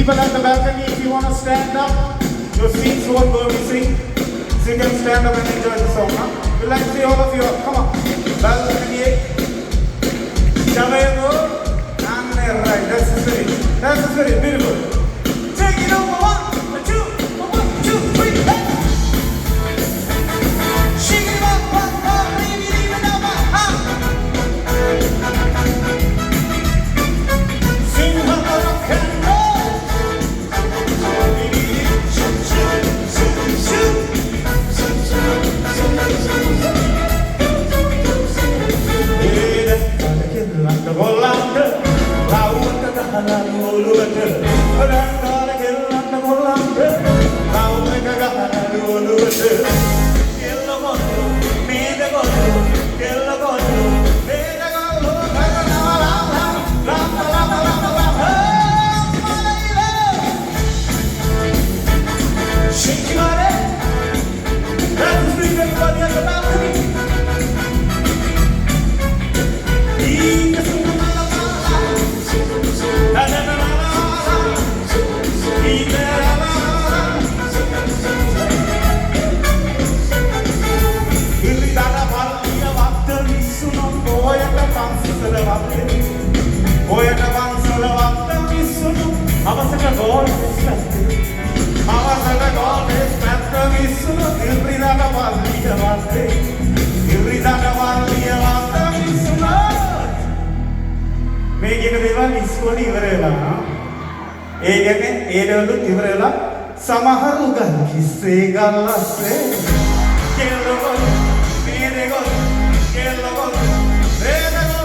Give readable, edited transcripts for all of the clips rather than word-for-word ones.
People at the balcony, if you want to stand up, your seats won't go missing. So you can stand up and enjoy the song. Huh? We'd like to see all of you up. Come on. Balcony. Chavayo. And right. That's the spirit. That's the spirit. Beautiful. Take it over. 1, 2, 1, 2, 3. Hey. Shake it up, leave it up, sing rock and roll. Shake your body. That's the street, everybody at the balcony. මේ කියන දේවල් ඉස්කෝලේ ඉවර වෙලා. ඒ කියන්නේ ඒ දේවලුත් ඉවර වෙලා සමහරු ගල් කිස්සේ ගල්ලස්සේ කෙල්ලගොල් මේදගොල් කෙල්ලගොල් මේදගොල්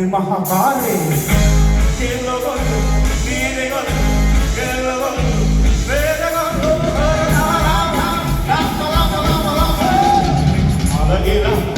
Mahakale, Kelogol, Medegol, Kelogol, Medegol, Alagila.